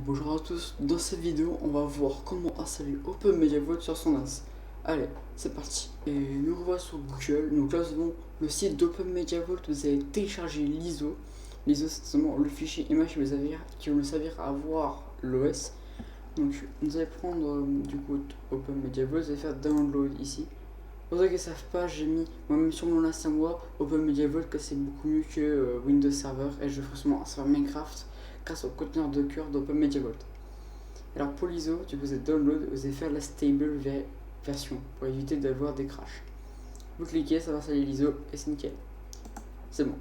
Bonjour à tous, dans cette vidéo on va voir comment installer OpenMediaVault sur son NAS. Allez, c'est parti. Et nous revoilà sur Google, donc là nous avons le site d'OpenMediaVault, vous allez télécharger l'ISO. L'ISO c'est seulement le fichier image qui va nous servir à voir l'OS. Donc vous allez prendre du coup OpenMediaVault, vous allez faire download ici. Pour ceux qui ne savent pas, j'ai mis moi-même sur mon NAS à moi OpenMediaVault que c'est beaucoup mieux que Windows Server et je fais forcément un serveur Minecraft grâce au conteneur Docker d'OpenMediaVault. Alors pour l'ISO, du coup vous êtes download, vous allez faire la stable version pour éviter d'avoir des crashs. Vous cliquez, ça va installer l'ISO et c'est nickel. C'est bon.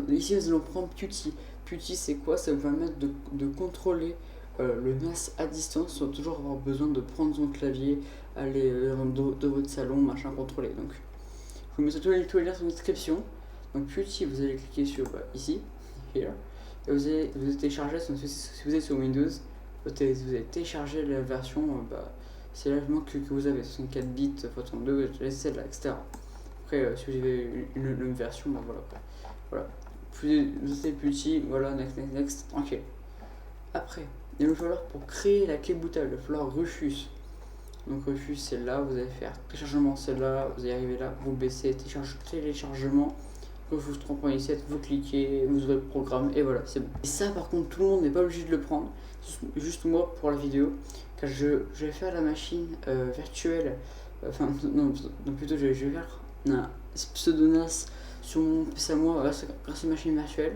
Ici nous allons prendre Putty. Putty c'est quoi? Ça va vous permettre de contrôler le NAS à distance sans toujours avoir besoin de prendre son clavier, aller de votre salon, machin, contrôler. Donc je vous mets tous les liens dans la description. Donc Putty, vous allez cliquer sur ici, here. Et vous allez télécharger, si vous êtes sur Windows, vous allez télécharger la version, c'est la version que vous avez, 64 bits, x32, celle-là, etc. Après, si vous avez une version, voilà. Puis vous êtes petit, voilà, next, tranquille. Après, il va falloir pour créer la clé bootable, il va falloir Rufus. Donc Rufus, c'est là, vous allez faire téléchargement, c'est là, vous allez arriver là, vous baissez, téléchargement. Rufus 3.17, vous cliquez, vous ouvrez le programme et voilà, c'est bon. Et ça par contre tout le monde n'est pas obligé de le prendre, juste moi pour la vidéo, car je vais faire la machine virtuelle, enfin non plutôt je vais faire un pseudo-NAS sur mon PC à moi grâce à une machine virtuelle,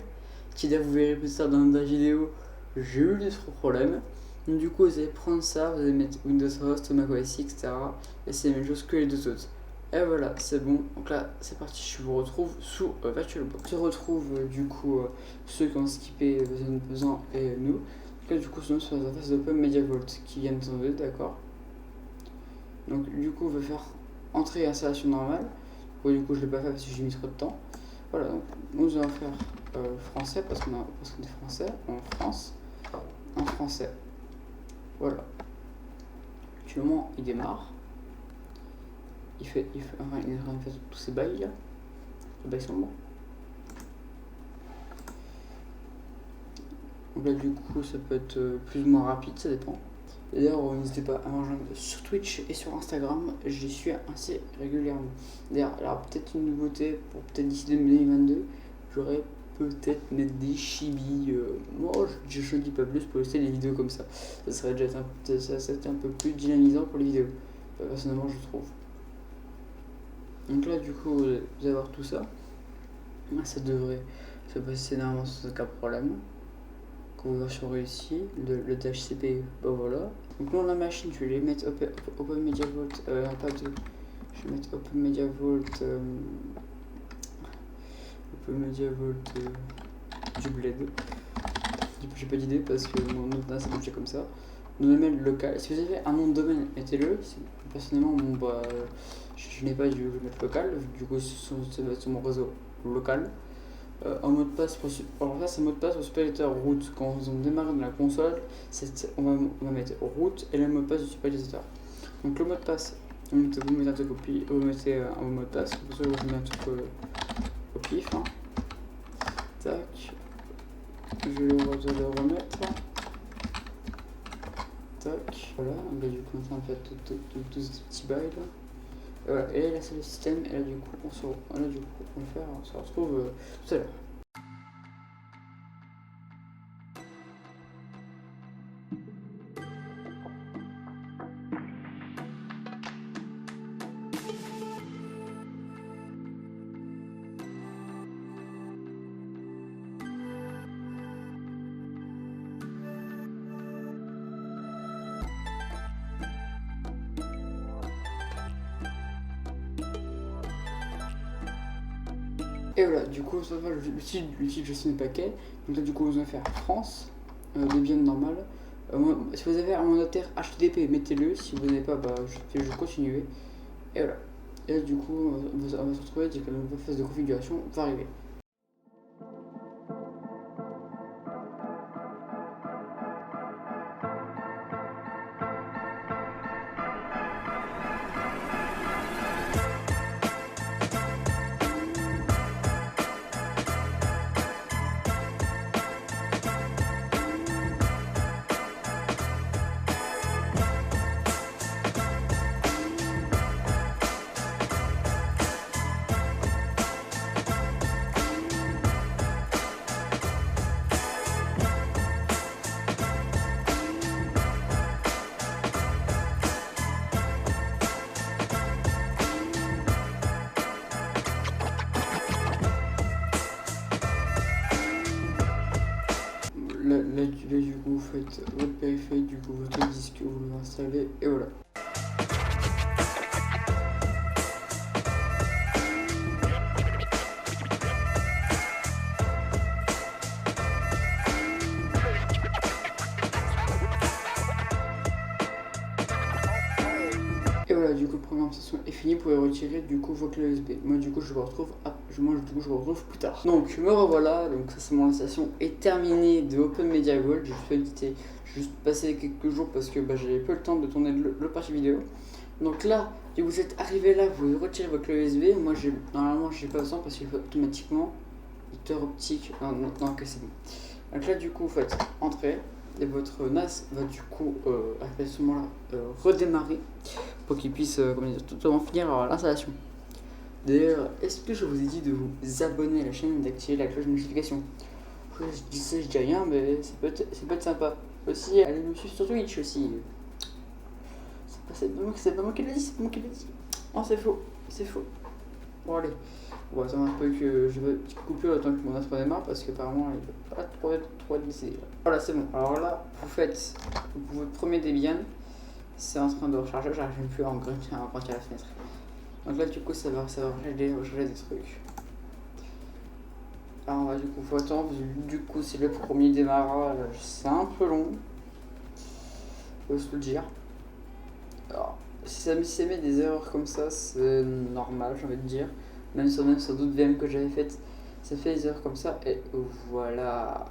qui d'ailleurs vous verrez plus tard dans la vidéo, j'ai eu des problèmes. Donc du coup vous allez prendre ça, vous allez mettre Windows Host, macOS X, etc. Et c'est la même chose que les deux autres. Et voilà, c'est bon. Donc là, c'est parti. Je vous retrouve sous VirtualBox. Je retrouve du coup ceux qui ont skippé Pesant et nous. Donc là, du coup, sur l'interface d'OpenMediaVault qui vient de tomber, d'accord. Donc du coup, on va faire entrée et installation normale. Bon, du coup, je l'ai pas fait parce que j'ai mis trop de temps. Voilà, donc nous allons faire français parce qu'on est français en France. En français. Voilà. Actuellement, il démarre. Il est en train de faire tous ces bails là. Les bails sont bons. Donc là, du coup, ça peut être plus ou moins rapide, ça dépend. D'ailleurs, n'hésitez pas à me rejoindre sur Twitch et sur Instagram, j'y suis assez régulièrement. D'ailleurs, alors peut-être une nouveauté pour peut-être d'ici 2022, j'aurais peut-être mettre des chibis. Moi, je ne dis pas plus pour laisser les vidéos comme ça. Ça serait déjà un peu plus dynamisant pour les vidéos. Personnellement, je trouve. Donc là, du coup, vous allez voir tout ça. Ça devrait se passer normalement sans aucun problème. Conversion réussie, le DHCP, voilà. Donc là, la machine, je vais les mettre OpenMediaVault, pas de. Je vais mettre OpenMediaVault, du bled. J'ai pas d'idée parce que mon nom de NAS c'est budget comme ça. Nom de domaine local. Si vous avez un nom de domaine, mettez-le. Personnellement, je n'ai pas dû le mettre local, du coup, c'est sur mon réseau local. Un mot de passe pour ça, c'est un mot de passe pour supérieur root. Quand on démarre dans la console, on va mettre root et le mot de passe du supérieur. Donc le mot de passe, vous mettez un truc vous mettez un mot de passe, pour ça vous mettez un truc au pif. Hein. Tac. Je vais le remettre. Tac. Voilà, donc là du coup on fait tous ces petits bails là. Voilà, et là c'est le système, et là du coup on se retrouve tout à l'heure. Et voilà, du coup, ça va l'outil de gestion de paquets. Donc là, du coup, vous allez faire France, Debian normal. Si vous avez un mandataire HTTP, mettez-le. Si vous n'avez pas, je continue. Et voilà. Et là, du coup, on va se retrouver dès que la phase de configuration va arriver. du coup, vous faites votre périphérique, du coup, votre disque, vous l'installez, et voilà. Et voilà, du coup, la première installation est finie. Vous pouvez retirer du coup vos clés USB. Moi, du coup, je vous retrouve plus tard. Donc, me revoilà. Donc, ça, c'est mon installation est terminée de Open Media Vault. J'ai juste passé quelques jours parce que j'avais peu le temps de tourner le partie vidéo. Donc là, si vous êtes arrivé là, vous retirez votre clé USB. Moi, normalement, j'ai pas besoin parce qu'il faut automatiquement lecteur optique. Non, ok, c'est bon. Donc là, du coup, vous faites entrer. Et votre NAS va du coup à ce moment-là redémarrer pour qu'il puisse totalement finir l'installation. D'ailleurs, est-ce que je vous ai dit de vous abonner à la chaîne et d'activer la cloche de notification? Je dis ça, je dis rien, mais ça peut être sympa. Aussi, allez me suivre sur Twitch aussi. C'est pas moi qui l'ai dit, Non, c'est faux. Bon, allez. On va attendre un peu que je veux une petite coupure le temps que mon NAS redémarre parce qu'apparemment il ne va pas trop être décidé. Voilà, c'est bon. Alors là, votre premier Debian, c'est en train de recharger. J'arrive même plus à emprunter à la fenêtre. Donc là, du coup, ça va recharger des trucs. Alors, on va du coup, faut attendre. Du coup, c'est le premier démarrage. C'est un peu long. Faut se le dire. Alors, si ça met des erreurs comme ça, c'est normal, j'ai envie de dire. Même sur d'autres VM que j'avais faites, ça fait des erreurs comme ça. Et voilà.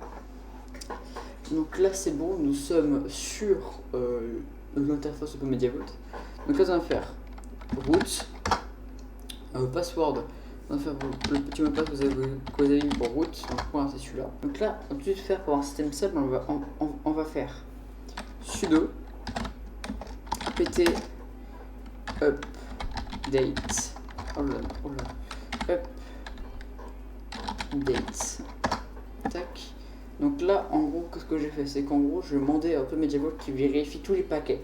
Donc là, c'est bon, nous sommes sur l'interface Open Media Vault. Donc là, on va faire root, password. On va faire le petit mot de passe que vous avez mis pour root. Donc pour c'est celui-là. Donc là, on peut faire pour un système simple, on va faire sudo pt update. Update. Tac. Donc là, en gros, qu'est-ce que j'ai fait? C'est qu'en gros, je demandais à Open Media Vault qui vérifie tous les paquets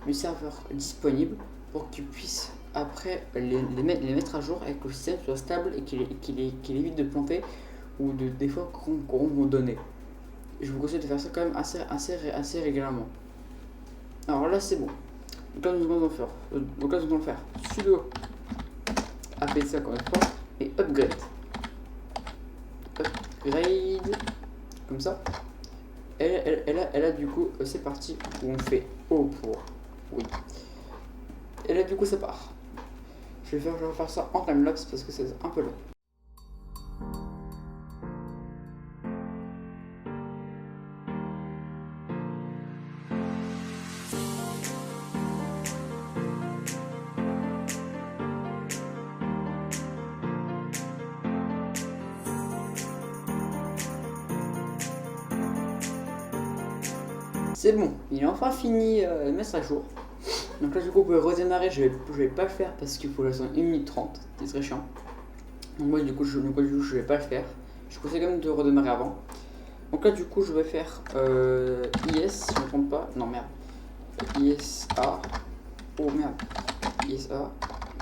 du serveur disponible pour qu'il puisse après les mettre à jour et que le système soit stable et qu'il évite de planter ou des fois corrompre vos données. Je vous conseille de faire ça quand même assez régulièrement. Alors là, c'est bon. Donc là, nous allons faire sudo apt encore une fois et upgrade. Comme ça. Elle a du coup, c'est parti. Où on fait O pour oui. Et là, du coup, ça part. Je vais faire ça en timelapse parce que c'est un peu long. C'est bon, il est enfin fini de mettre à jour. Donc là, du coup, vous pouvez redémarrer. Je vais pas le faire parce qu'il faut attendre 1 minute 30. C'est très chiant. Donc, moi, du coup, je vais pas le faire. Je conseille quand même de redémarrer avant. Donc là, du coup, je vais faire IS, si je ne me trompe pas. Non, merde. ISA. Oh merde. ISA.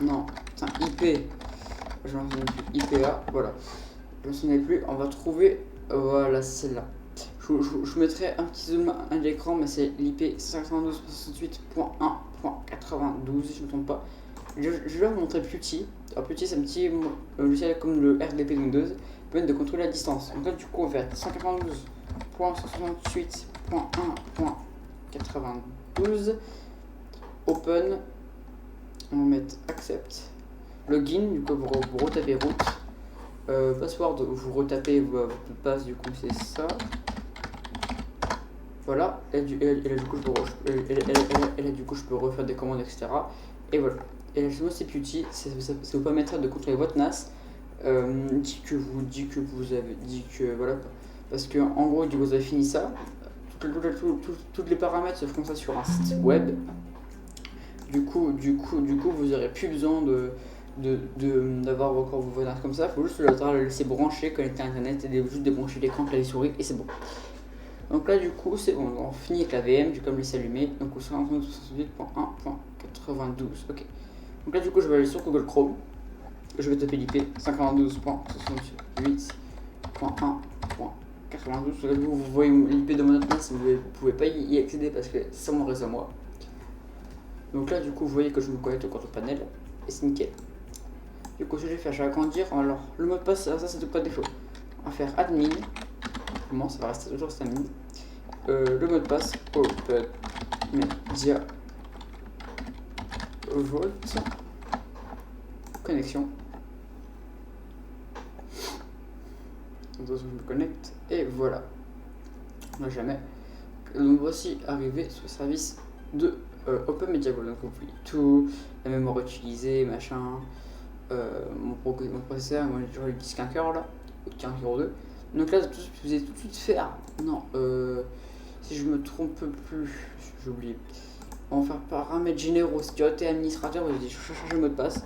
Non, putain, IP. Je m'en souviens plus. IPA. Voilà. Je m'en souviens plus. On va trouver. Voilà, celle-là. Je vous mettrai un petit zoom à l'écran, mais c'est l'IP 512.1.92, si je ne me trompe pas. Je vais vous montrer Putty. Alors, Putty, c'est un petit logiciel comme le RDP de Windows, qui permet de contrôler la distance. Donc là, du coup, on va faire 192.168.1.92. Open. On va mettre accept. Login, du coup, vous retapez root. Password, vous retapez votre passe, du coup, c'est ça. Voilà, et là, du coup, je peux refaire des commandes, etc. Et voilà. Et la chose, c'est Putty, ça vous permettra de contrôler votre NAS. Dit que vous avez dit que voilà. Parce que en gros, vous avez fini ça. Tous les paramètres se feront ça sur un site web. Du coup, vous aurez plus besoin d'avoir encore vos NAS comme ça. Il faut juste le laisser brancher, connecter à internet et juste débrancher l'écran, clavier souris et c'est bon. Donc là, du coup, c'est bon, on finit avec la VM, j'ai comme laissé allumer. Donc au 192.1.92, ok. Donc là, du coup, je vais aller sur Google Chrome. Je vais taper l'IP 512.68.1.92. 92. Là, vous voyez l'IP de mon autre NAS, vous pouvez pas y accéder parce que c'est mon réseau à moi. Donc là, du coup, vous voyez que je me connecte au contrôle panel et c'est nickel. Du coup, ce que je vais faire, je vais agrandir. Alors, le mot de passe, ça c'est tout pas défaut. On va faire admin. Comment ça va rester toujours cet admin. Le mot de passe, open media vault connexion. Donc, je me connecte et voilà. On n'a jamais. Donc, voici arrivé sur le service de Open Media Vault. Donc, vous voyez tout, la mémoire utilisée, machin. Mon processeur, moi j'ai toujours le disque 1 cœur là, 15,2. Donc là, vous allez tout de suite faire. Non, si je me trompe plus, j'ai oublié. On va faire paramètres généraux, sécurité administrateur, vous allez changer le mot de passe.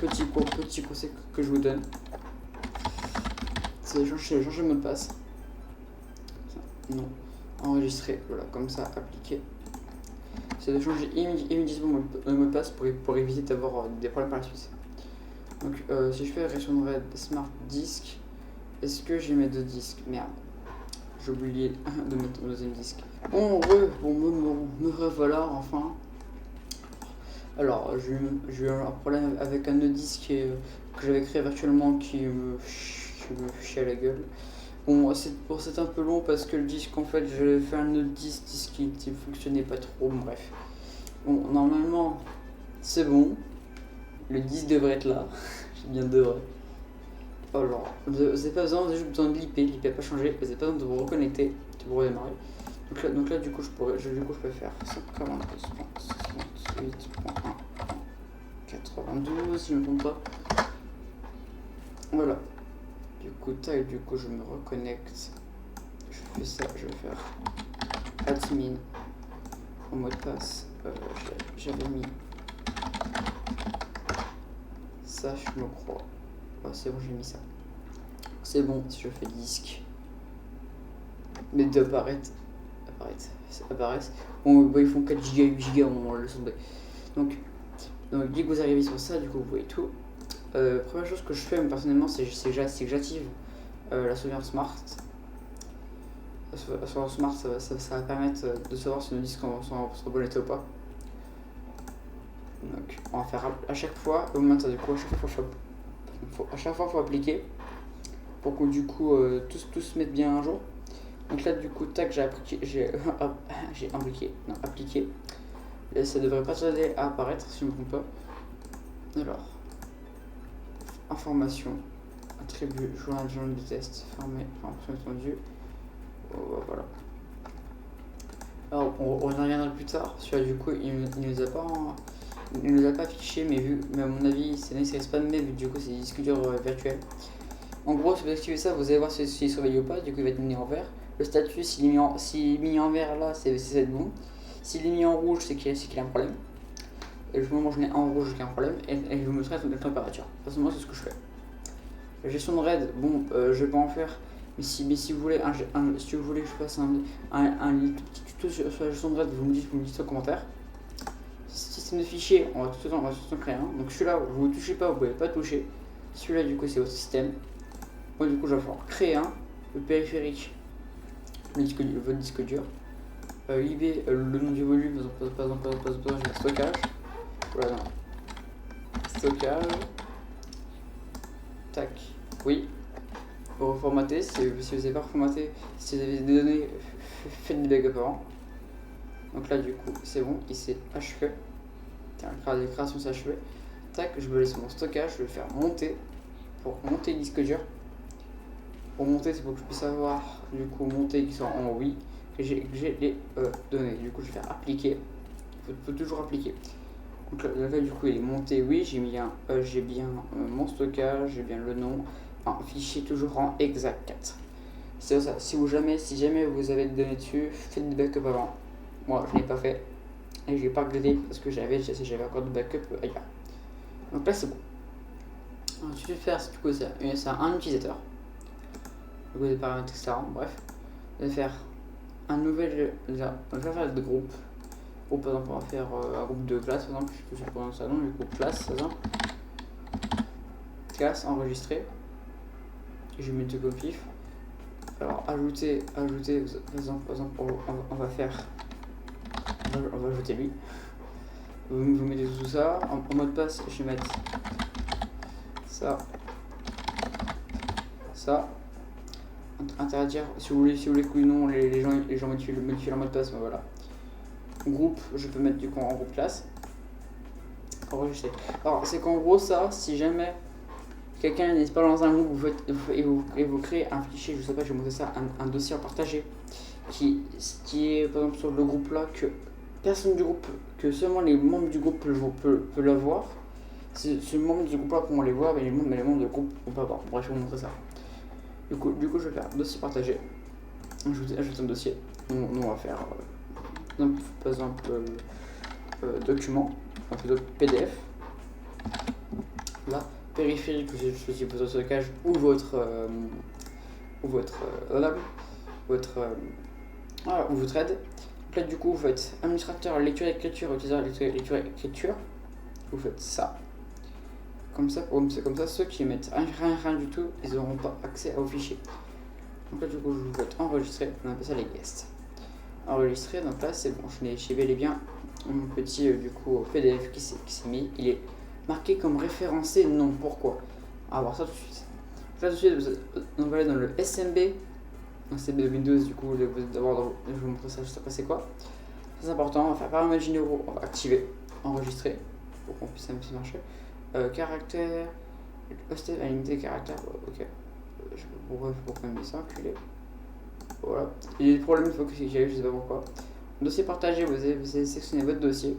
Petit conseil que je vous donne, c'est changer le mot de passe. Non, enregistrer, voilà, comme ça, appliquer. C'est de changer immédiatement le mot de passe pour éviter d'avoir des problèmes par la suite. Donc si je fais Ration Red Smart Disk, est-ce que j'ai mes deux disques? Merde, j'ai oublié de mettre mon deuxième disque. Bon, me revoilà enfin. Alors j'ai eu un problème avec un nœud disque que j'avais créé virtuellement qui me chie à la gueule. Bon, c'est un peu long parce que le disque, en fait, j'avais fait un nœud disque qui ne fonctionnait pas trop, bref. Bon, normalement, c'est bon. Le disque devrait être là. J'ai bien devrait. Alors, vous n'avez pas besoin de l'IP. L'IP n'a pas changé. Vous n'avez pas besoin de vous reconnecter. De vous redémarrer. Donc là, du coup, je peux faire 192.1.92 si je ne me trompe pas. Voilà. Du coup, je me reconnecte. Je fais ça. Je vais faire admin au mot de passe. J'avais mis ça, je me crois. Oh, c'est bon, j'ai mis ça. C'est bon si je fais disque. Mais d'apparaître. Bon, ils font 4 Go, 8 Go, on le sonde. Donc, dès que vous arrivez sur ça, du coup, vous voyez tout. Première chose que je fais personnellement, c'est que j'active la sauvegarde Smart. La sauvegarde Smart, ça va permettre de savoir si nos disques sont en bon état ou pas. Donc, on va faire à chaque fois, au moment du coup, à chaque fois, il faut appliquer pour que du coup tout se mette bien un jour. Donc là, du coup, tac, j'ai appliqué. Et ça devrait pas tarder à apparaître si je ne me trompe pas. Alors, information, attribut, journal de test, fermé, entendu. Voilà. Alors, on reviendra plus tard. Celui-là, du coup, il ne nous a pas affiché, mais à mon avis, c'est spammé, vu du coup, c'est des disques durs virtuels. En gros, si vous activez ça, vous allez voir s'il est surveillé ou pas. Du coup, il va être mis en vert. Le statut, s'il est mis en vert là, c'est bon. S'il est mis en rouge, c'est qu'il a un problème. Et le moment où je mets en rouge, j'ai un problème. Et je vous montrerai la température. Personnellement, c'est ce que je fais. La gestion de RAID, bon, je vais pas en faire. Mais si vous voulez, si vous voulez que je fasse un petit tuto sur la gestion de RAID, vous me dites en commentaire. Système de fichiers, on va tout de suite en créer un. Donc celui-là, vous ne touchez pas, vous pouvez pas toucher. Celui-là, du coup, c'est votre système. Moi, du coup, je vais pouvoir créer un. Le périphérique, votre disque dur. IB, le nom du volume, par exemple, j'ai stockage. Voilà. Stockage. Tac. Oui. Pour reformater, si vous n'avez pas reformaté, si vous avez des données, faites des backups avant. Donc là, du coup, c'est bon, il s'est achevé. La création s'est achevée. Tac, je me laisse mon stockage, je vais le faire monter. Pour monter le disque dur. Pour monter, c'est pour que je puisse avoir du coup monter qui sont en oui, que j'ai les données. Du coup, je vais faire appliquer. Il faut toujours appliquer. Donc là, du coup, il est monté oui. J'ai bien mon stockage, j'ai bien le nom. Un fichier toujours en exact4. C'est ça. Si jamais vous avez des données dessus, faites des backups avant. Moi, je n'ai pas fait et j'ai pas regardé parce que j'avais encore de backup ailleurs. Donc là, c'est bon. Ensuite, je vais faire du coup c'est un utilisateur. Des paramètres, etc. Bref, je vais faire un nouvel. Je vais faire des groupes. Ou par exemple, on va faire un groupe de classe, par exemple, je sais pas ça nom, du groupe classe, par exemple. Classe enregistrée. Je vais mettre de copif. Alors ajouter, par exemple on va faire, on va ajouter lui. Vous mettez tout ça, en mot de passe je vais mettre ça, ça. Interdire, si vous voulez que non, les gens modifient leur mot de passe, ben voilà. Groupe, je peux mettre du coup en groupe classe. Enregistrer. Alors c'est qu'en gros ça, si jamais quelqu'un n'est pas dans un groupe, vous créez un fichier, je sais pas, je vais monter ça, un dossier à partager, qui est par exemple sur le groupe là, que personne du groupe, que seulement les membres du groupe peuvent le voir. Si les membres du groupe là pourront les voir, mais les membres du groupe ne vont pas voir. Bref, je vais vous montrer ça. Du coup, je vais faire dossier partagé. Ajoute un dossier. Nous on va faire par exemple document, donc plutôt PDF. Là, périphérique, vous choisissez votre stockage ou votre aide. Donc là, du coup, vous faites administrateur lecture écriture, utilisateur lecture écriture. Vous faites ça. Comme ça, ceux qui mettent rien du tout, ils n'auront pas accès aux fichiers. Donc là, du coup, je vous faites enregistrer. On appelle ça les guests. Enregistrer, donc là, c'est bon. J'ai bel et bien mon petit du coup PDF qui s'est mis. Il est marqué comme référencé, non. Pourquoi? On va voir ça tout de suite. Là, tout de suite, on va aller dans le SMB. SMB de Windows, du coup, je vais vous montrer ça juste après, c'est quoi. C'est important, on va faire paramètres généraux, on va activer, enregistrer, pour qu'on puisse marcher. Caractère, hosted à limiter les caractères, ok. Je sais pas pourquoi il met ça, enculé. Voilà. Il y a des problèmes, il faut que j'y aille, je sais pas pourquoi. Dossier partagé, vous allez sélectionner votre dossier.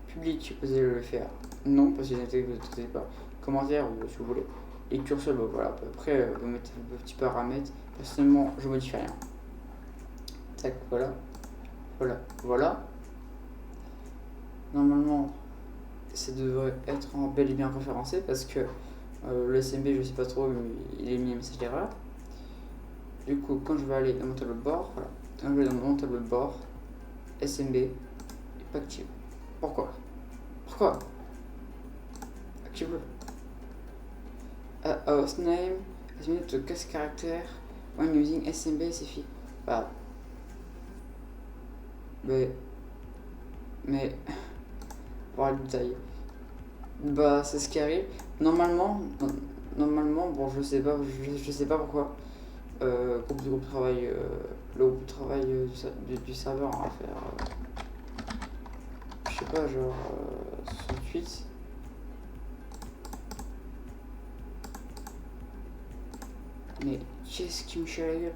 Public, vous allez le faire non, parce que vous n'utilisez pas. Commentaire, si vous voulez. Lecture seule, voilà. Après, vous mettez vos petits paramètres. Personnellement, je modifie rien. Tac, voilà. Normalement, ça devrait être bel et bien référencé parce que le SMB, je sais pas trop, il est mis un message d'erreur. Du coup, quand je vais aller dans mon tableau de bord, voilà. Quand je vais dans mon tableau de bord, SMB est pas activé. Pourquoi Active-le. Host name, to cast caractère when using SMB, c'est fait. Bah. Mais. Voir le détail. Bah, c'est ce qui arrive. Normalement, bon, je sais pas pourquoi. Le groupe de travail du serveur, on va faire. Je sais pas, genre 68. Mais qu'est-ce qui me chie à la gueule?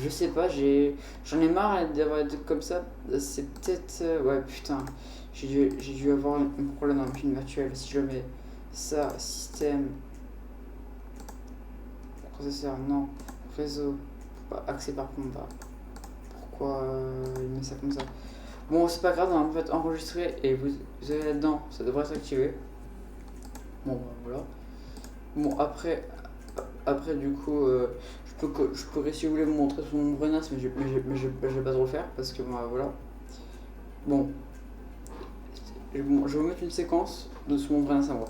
Je sais pas, j'en ai marre d'avoir des trucs comme ça. C'est peut-être. Ouais, putain. J'ai dû avoir un problème dans la machine virtuelle. Si je mets ça, système. Processeur, non. Réseau. Accès par contre, bah. Pourquoi il met ça comme ça? Bon, c'est pas grave, on va en fait enregistrer et vous allez là-dedans. Ça devrait s'activer. Bon, bah, voilà. Bon, après du coup, je pourrais, si vous voulez, vous montrer sur mon vrai NAS, mais je vais pas trop le faire parce que bah, voilà. Bon, je vais vous mettre une séquence de sur mon vrai NAS à moi.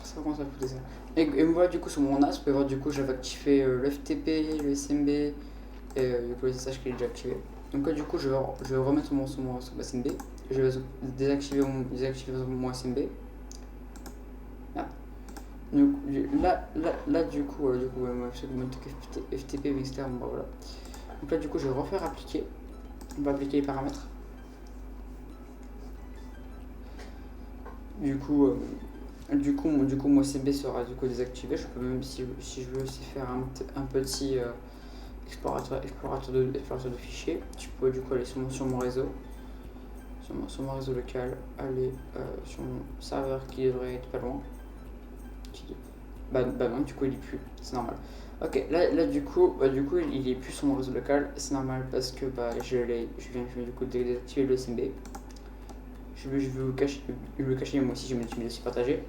Ça commence à foutre ça. Et moi, du coup, sur mon NAS, vous pouvez voir, du coup, j'avais activé le FTP, le SMB et du coup, les SSH qui est déjà activé. Donc là, du coup, je vais remettre mon SMB. Je vais désactiver mon SMB. Là. Donc, là, du coup, FTP, etc. Bon, voilà. Donc là, du coup, je vais refaire appliquer. On va appliquer les paramètres. Du coup, mon SMB sera du coup désactivé. Je peux même, si je veux aussi faire un petit explorateur de fichiers. Tu peux du coup aller sur mon réseau. Sur mon réseau local, aller sur mon serveur qui devrait être pas loin. Bah non, du coup il est plus, c'est normal. Ok, là du coup il est plus sur mon réseau local, c'est normal parce que bah je viens du coup de désactiver le SMB. Je vais vous cacher moi aussi, je me suis partagé.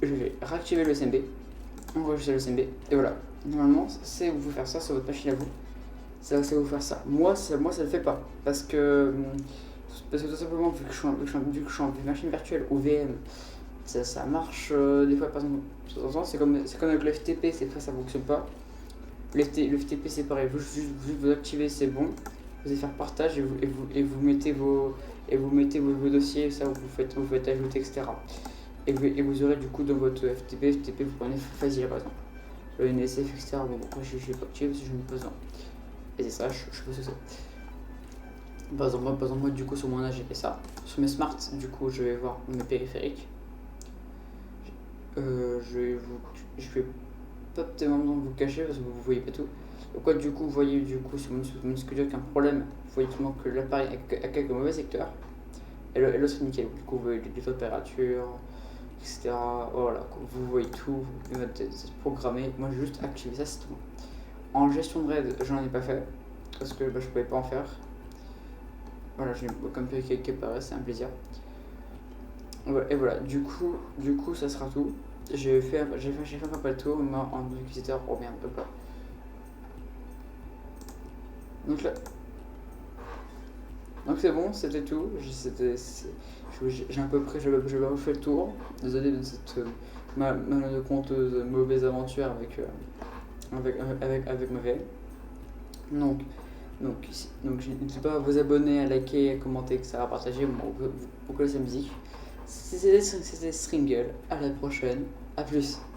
Je vais réactiver le SMB, enregistrer le SMB, et voilà. Normalement, c'est vous faire ça sur votre machine à vous. C'est vous faire ça. Moi ça le fait pas. Parce que tout simplement, vu que je suis en machine virtuelle ou VM, ça marche des fois, par exemple, de temps en temps, c'est comme avec le FTP, c'est fois ça fonctionne pas. Le FTP c'est pareil, juste vous activez, c'est bon. Vous allez faire partage et vous mettez vos dossiers, ça vous faites ajouter, etc. Et vous aurez du coup dans votre FTP vous prenez Fazil par exemple. Le NSF, etc. Bon, après je vais pas activer parce que je n'ai pas besoin. Et c'est ça, je fais ça. Par exemple, moi du coup sur mon âge j'ai fait ça. Sur mes smarts, du coup je vais voir mes périphériques. Je vais pas tellement vous cacher parce que vous voyez pas tout. Donc quoi du coup vous voyez du coup sur mon scooter qu'un problème, vous voyez tout que l'appareil a quelques mauvais secteurs. Et l'autre est nickel. Du coup vous voyez les températures, etc. Voilà, vous voyez tout, c'est programmé. Moi j'ai juste activé ça, c'est tout. En gestion de RAID, j'en ai pas fait parce que je pouvais pas en faire. Voilà, j'ai comme qui apparaît, c'est un plaisir. Et voilà, du coup ça sera tout. J'ai fait un peu le tour, mais en utilisateur, oh merde, hop là. Donc là, donc c'est bon, c'était tout. J'ai à peu près, j'ai fait le tour. Désolé de cette conteuse mauvaise aventure avec ma vie. Donc, donc, n'hésitez pas à vous abonner, à liker, à commenter, etc. à partager pour connaître la musique. C'était Stringle, à la prochaine, à plus.